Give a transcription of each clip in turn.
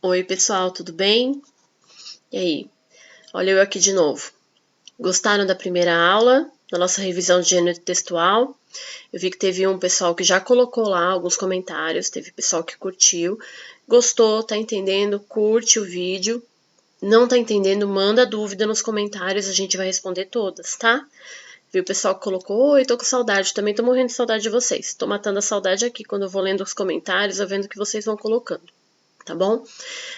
Oi, pessoal, tudo bem? E aí? Olha eu aqui de novo. Gostaram da primeira aula, da nossa revisão de gênero textual? Eu vi que teve um pessoal que já colocou lá alguns comentários, teve pessoal que curtiu. Gostou, tá entendendo? Curte o vídeo. Não tá entendendo? Manda dúvida nos comentários, a gente vai responder todas, tá? Viu o pessoal que colocou, oi, tô com saudade, também tô morrendo de saudade de vocês. Tô matando a saudade aqui quando eu vou lendo os comentários, eu vendo o que vocês vão colocando, tá bom?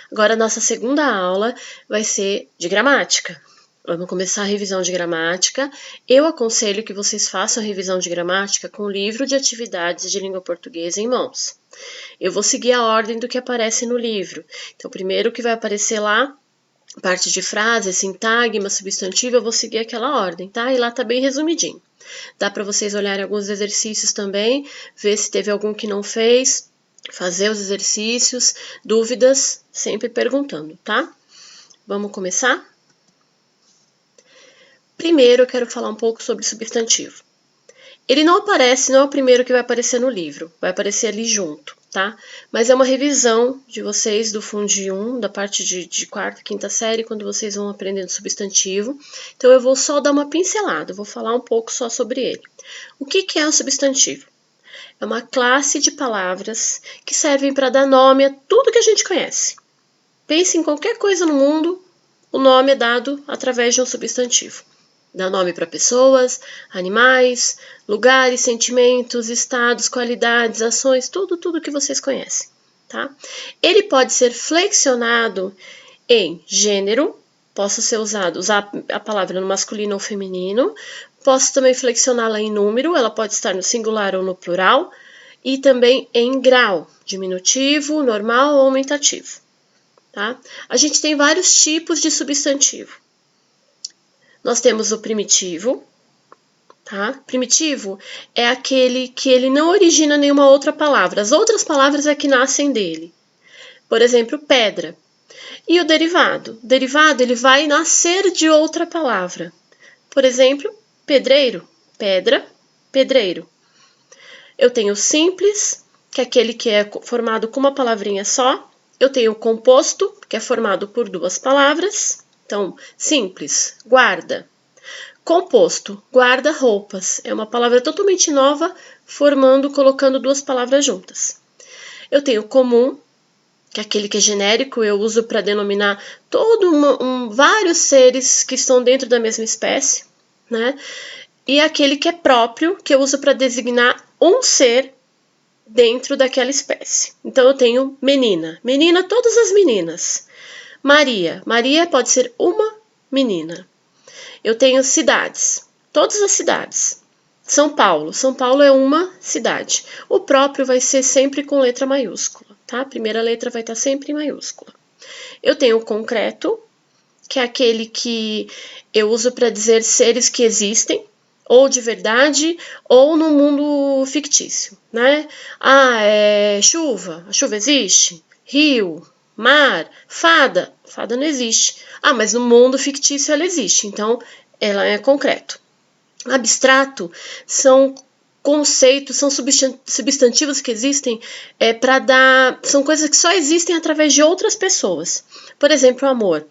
Agora, a nossa segunda aula vai ser de gramática. Vamos começar a revisão de gramática. Eu aconselho que vocês façam a revisão de gramática com o livro de atividades de língua portuguesa em mãos. Eu vou seguir a ordem do que aparece no livro. Então, primeiro que vai aparecer lá, parte de frase, sintagma, substantivo, eu vou seguir aquela ordem, tá? E lá tá bem resumidinho. Dá para vocês olharem alguns exercícios também, ver se teve algum que não fez, fazer os exercícios, dúvidas, sempre perguntando, tá? Vamos começar? Primeiro eu quero falar um pouco sobre substantivo. Ele não aparece, não é o primeiro que vai aparecer no livro, vai aparecer ali junto, tá? Mas é uma revisão de vocês do Fundi 1, da parte de quarta, quinta série, quando vocês vão aprendendo substantivo. Então eu vou só dar uma pincelada, vou falar um pouco só sobre ele. O que é um substantivo? É uma classe de palavras que servem para dar nome a tudo que a gente conhece. Pense em qualquer coisa no mundo, o nome é dado através de um substantivo. Dá nome para pessoas, animais, lugares, sentimentos, estados, qualidades, ações, tudo que vocês conhecem, tá? Ele pode ser flexionado em gênero, posso usar a palavra no masculino ou feminino, posso também flexioná-la em número, ela pode estar no singular ou no plural, e também em grau, diminutivo, normal ou aumentativo, tá? A gente tem vários tipos de substantivo. Nós temos o primitivo, tá? Primitivo é aquele que ele não origina nenhuma outra palavra. As outras palavras é que nascem dele. Por exemplo, pedra. E o derivado? O derivado ele vai nascer de outra palavra. Por exemplo, pedreiro, pedra, pedreiro. Eu tenho o simples, que é aquele que é formado com uma palavrinha só. Eu tenho o composto, que é formado por duas palavras. Então, simples, guarda. Composto, guarda-roupas. É uma palavra totalmente nova, colocando duas palavras juntas. Eu tenho comum, que é aquele que é genérico, eu uso para denominar vários seres que estão dentro da mesma espécie, né? E aquele que é próprio, que eu uso para designar um ser dentro daquela espécie. Então eu tenho menina. Menina, todas as meninas. Maria. Maria pode ser uma menina. Eu tenho cidades. Todas as cidades. São Paulo. São Paulo é uma cidade. O próprio vai ser sempre com letra maiúscula, tá? A primeira letra vai estar sempre em maiúscula. Eu tenho o concreto, que é aquele que eu uso para dizer seres que existem, ou de verdade, ou no mundo fictício, né? Chuva, a chuva existe? Rio, mar, fada não existe. Mas no mundo fictício ela existe, então ela é concreto. Abstrato são conceitos, são substantivos que existem são coisas que só existem através de outras pessoas. Por exemplo, o amor.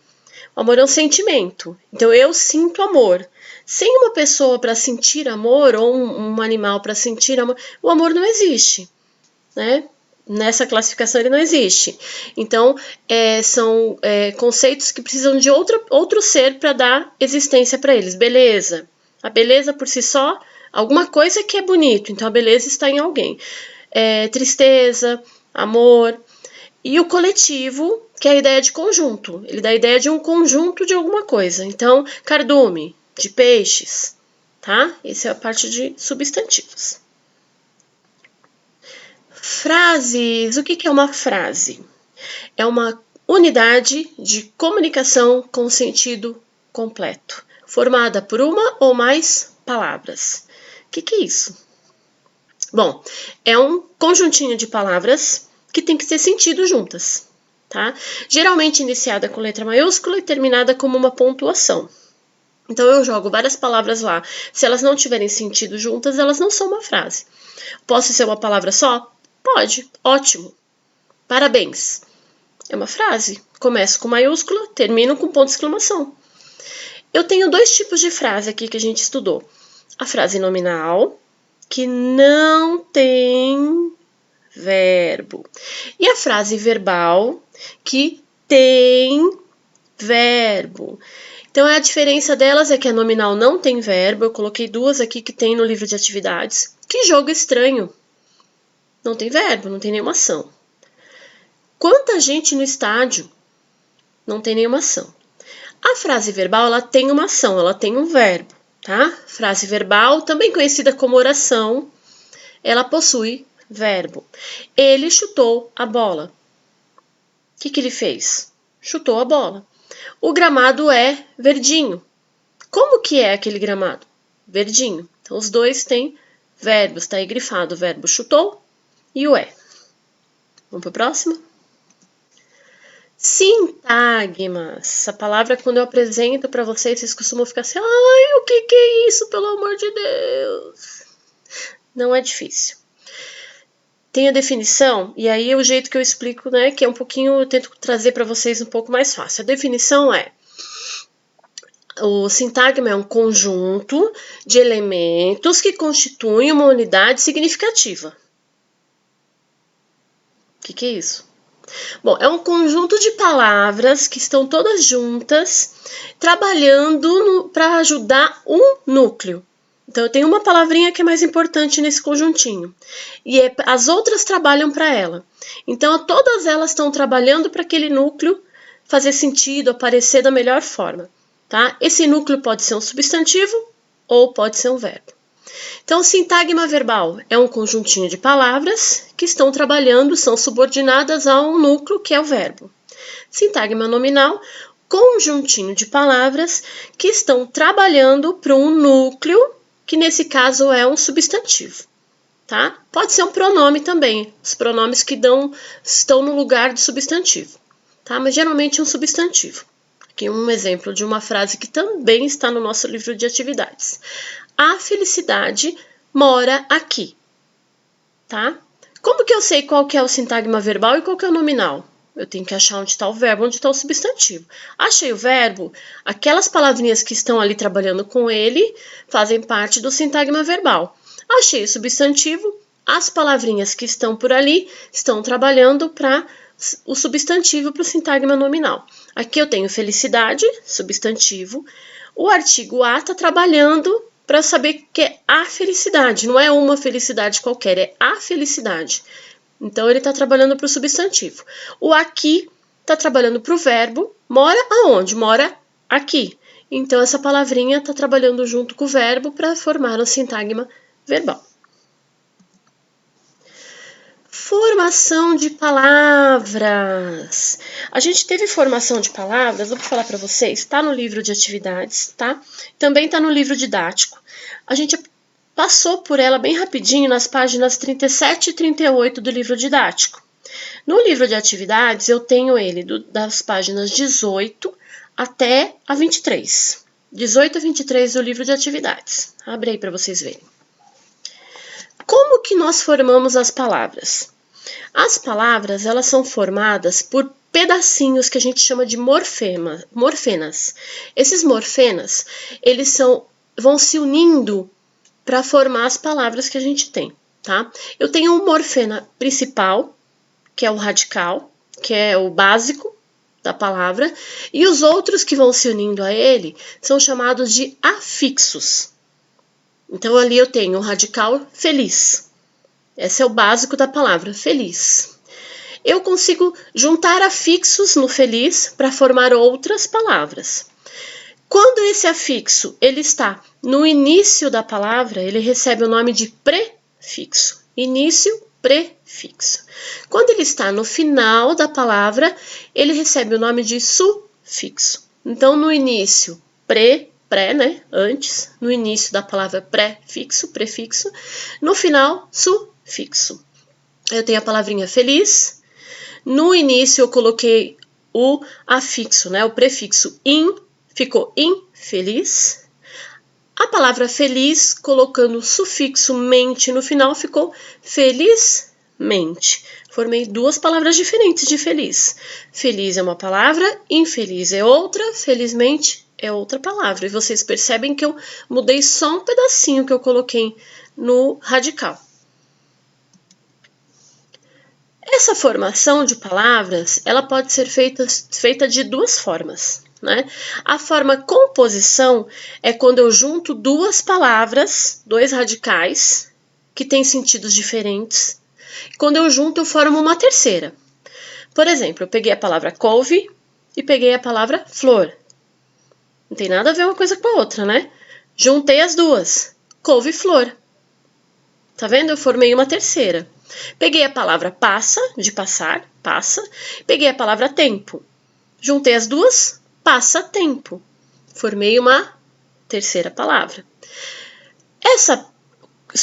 O amor é um sentimento, então eu sinto amor. Sem uma pessoa para sentir amor, ou um animal para sentir amor, o amor não existe, né? Nessa classificação ele não existe. Então, são conceitos que precisam de outro ser para dar existência para eles. Beleza. A beleza por si só, alguma coisa que é bonito, então a beleza está em alguém. Tristeza, amor. E o coletivo, que é a ideia de conjunto. Ele dá a ideia de um conjunto de alguma coisa. Então, cardume, de peixes, tá? Essa é a parte de substantivos. Frases. O que é uma frase? É uma unidade de comunicação com sentido completo, formada por uma ou mais palavras. O que é isso? Bom, é um conjuntinho de palavras que tem que ter sentido juntas, tá? Geralmente iniciada com letra maiúscula e terminada como uma pontuação. Então eu jogo várias palavras lá. Se elas não tiverem sentido juntas, elas não são uma frase. Posso ser uma palavra só? Pode, ótimo. Parabéns. É uma frase. Começo com maiúscula, termino com ponto de exclamação. Eu tenho dois tipos de frase aqui que a gente estudou. A frase nominal, que não tem verbo. E a frase verbal, que tem verbo. Então, a diferença delas é que a nominal não tem verbo. Eu coloquei duas aqui que tem no livro de atividades. Que jogo estranho. Não tem verbo, não tem nenhuma ação. Quanta gente no estádio? Não tem nenhuma ação. A frase verbal, ela tem uma ação, ela tem um verbo, tá? Frase verbal, também conhecida como oração, ela possui verbo. Ele chutou a bola. O que ele fez? Chutou a bola. O gramado é verdinho. Como que é aquele gramado? Verdinho. Então, os dois têm verbos, tá aí grifado o verbo chutou e o é. Vamos para o próximo? Sintagmas. Essa palavra, quando eu apresento para vocês costumam ficar assim, ai, o que é isso, pelo amor de Deus? Não é difícil. Tem a definição, e aí é o jeito que eu explico, né, que é um pouquinho, eu tento trazer para vocês um pouco mais fácil. A definição é, o sintagma é um conjunto de elementos que constituem uma unidade significativa. O que é isso? Bom, é um conjunto de palavras que estão todas juntas, trabalhando para ajudar um núcleo. Então, eu tenho uma palavrinha que é mais importante nesse conjuntinho. E as outras trabalham para ela. Então, todas elas estão trabalhando para aquele núcleo fazer sentido, aparecer da melhor forma. Tá? Esse núcleo pode ser um substantivo ou pode ser um verbo. Então, sintagma verbal é um conjuntinho de palavras que estão trabalhando, são subordinadas a um núcleo que é o verbo. Sintagma nominal, conjuntinho de palavras que estão trabalhando para um núcleo, que nesse caso é um substantivo. Tá? Pode ser um pronome também, os pronomes que estão no lugar de substantivo. Tá? Mas geralmente é um substantivo. Aqui um exemplo de uma frase que também está no nosso livro de atividades. A felicidade mora aqui, tá? Como que eu sei qual que é o sintagma verbal e qual que é o nominal? Eu tenho que achar onde está o verbo, onde está o substantivo. Achei o verbo, aquelas palavrinhas que estão ali trabalhando com ele fazem parte do sintagma verbal. Achei o substantivo, as palavrinhas que estão por ali estão trabalhando para o substantivo para o sintagma nominal. Aqui eu tenho felicidade, substantivo, o artigo a está trabalhando para saber que é a felicidade, não é uma felicidade qualquer, é a felicidade. Então, ele está trabalhando para o substantivo. O aqui está trabalhando para o verbo, mora aonde? Mora aqui. Então, essa palavrinha está trabalhando junto com o verbo para formar um sintagma verbal. Formação de palavras. A gente teve formação de palavras, vou falar para vocês, está no livro de atividades, tá? Também está no livro didático. A gente passou por ela bem rapidinho nas páginas 37 e 38 do livro didático. No livro de atividades, eu tenho ele das páginas 18 até a 23. 18 a 23 do livro de atividades. Abre aí para vocês verem. Como que nós formamos as palavras? As palavras, elas são formadas por pedacinhos que a gente chama de morfenas. Esses morfenas, eles vão se unindo para formar as palavras que a gente tem, tá? Eu tenho um morfema principal, que é o radical, que é o básico da palavra, e os outros que vão se unindo a ele são chamados de afixos. Então, ali eu tenho o radical feliz. Esse é o básico da palavra, feliz. Eu consigo juntar afixos no feliz para formar outras palavras. Quando esse afixo ele está no início da palavra, ele recebe o nome de prefixo. Início, prefixo. Quando ele está no final da palavra, ele recebe o nome de sufixo. Então, no início, pré, né? Antes, no início da palavra prefixo, no final, sufixo. Eu tenho a palavrinha feliz. No início, eu coloquei o afixo, né? O prefixo in, ficou infeliz. A palavra feliz, colocando o sufixo mente no final, ficou felizmente. Felizmente. Formei duas palavras diferentes de feliz. Feliz é uma palavra, infeliz é outra, felizmente é outra palavra. E vocês percebem que eu mudei só um pedacinho que eu coloquei no radical. Essa formação de palavras, ela pode ser feita de duas formas, né? A forma composição é quando eu junto duas palavras, dois radicais, que têm sentidos diferentes. Quando eu junto, eu formo uma terceira. Por exemplo, eu peguei a palavra couve e peguei a palavra flor. Não tem nada a ver uma coisa com a outra, né? Juntei as duas, couve e flor. Tá vendo? Eu formei uma terceira. Peguei a palavra passa, de passar, passa. Peguei a palavra tempo. Juntei as duas, passa tempo. Formei uma terceira palavra.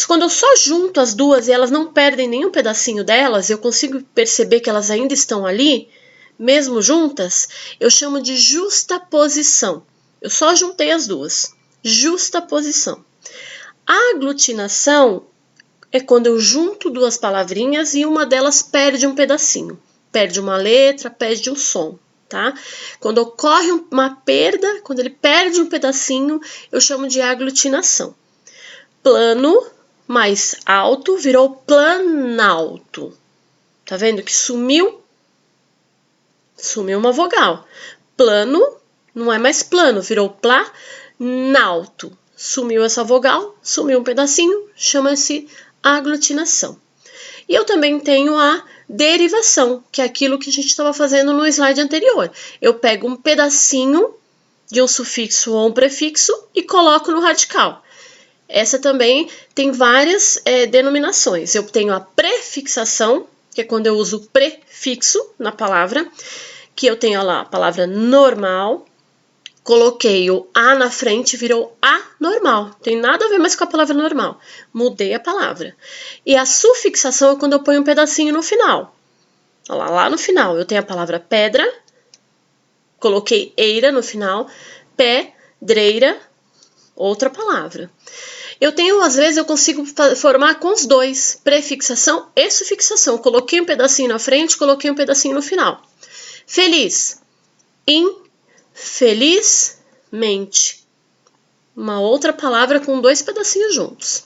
Quando eu só junto as duas e elas não perdem nenhum pedacinho delas, eu consigo perceber que elas ainda estão ali, mesmo juntas, eu chamo de justaposição. Eu só juntei as duas. Justaposição. A aglutinação é quando eu junto duas palavrinhas e uma delas perde um pedacinho. Perde uma letra, perde um som, tá? Quando ocorre uma perda, quando ele perde um pedacinho, eu chamo de aglutinação. Plano mais alto virou planalto. Tá vendo que sumiu? Sumiu uma vogal. Plano não é mais plano, virou planalto. Sumiu essa vogal, sumiu um pedacinho, chama-se aglutinação. E eu também tenho a derivação, que é aquilo que a gente estava fazendo no slide anterior. Eu pego um pedacinho de um sufixo ou um prefixo e coloco no radical. Essa também tem várias denominações. Eu tenho a prefixação, que é quando eu uso prefixo na palavra, que eu tenho lá a palavra normal, coloquei o A na frente, virou anormal. Tem nada a ver mais com a palavra normal. Mudei a palavra. E a sufixação é quando eu ponho um pedacinho no final. Olha lá no final eu tenho a palavra pedra, coloquei eira no final, pedreira, outra palavra. Eu tenho, às vezes, eu consigo formar com os dois, prefixação e sufixação. Coloquei um pedacinho na frente, coloquei um pedacinho no final. Feliz, infelizmente. Uma outra palavra com dois pedacinhos juntos.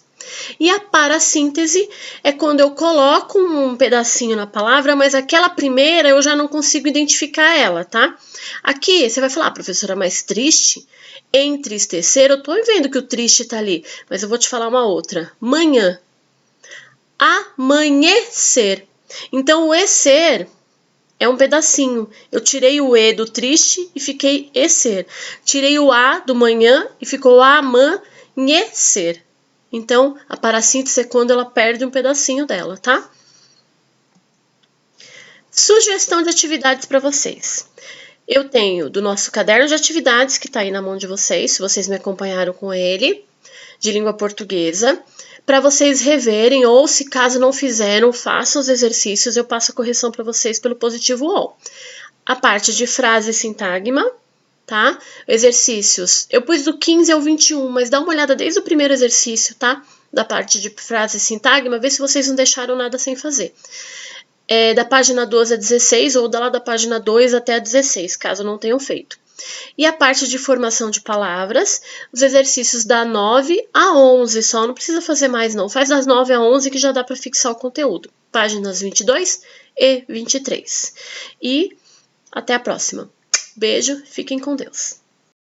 E a parassíntese é quando eu coloco um pedacinho na palavra, mas aquela primeira eu já não consigo identificar ela, tá? Aqui você vai falar, professora, mais triste? Entristecer, eu tô vendo que o triste tá ali, mas eu vou te falar uma outra. Manhã. Amanhecer. Então, o e-ser é um pedacinho. Eu tirei o e do triste e fiquei e-ser. Tirei o a do manhã e ficou amanhecer. Então, a parassíntese é quando ela perde um pedacinho dela, tá? Sugestão de atividades para vocês. Eu tenho do nosso caderno de atividades, que está aí na mão de vocês, se vocês me acompanharam com ele, de língua portuguesa, para vocês reverem, ou se caso não fizeram, façam os exercícios, eu passo a correção para vocês pelo positivo ou. A parte de frase e sintagma, tá? Exercícios, eu pus do 15 ao 21, mas dá uma olhada desde o primeiro exercício, tá? Da parte de frase e sintagma, vê se vocês não deixaram nada sem fazer. Da página 12 a 16 ou da página 2 até a 16, caso não tenham feito. E a parte de formação de palavras, os exercícios da 9 a 11 só, não precisa fazer mais não, faz das 9 a 11 que já dá para fixar o conteúdo. Páginas 22 e 23. E até a próxima. Beijo, fiquem com Deus.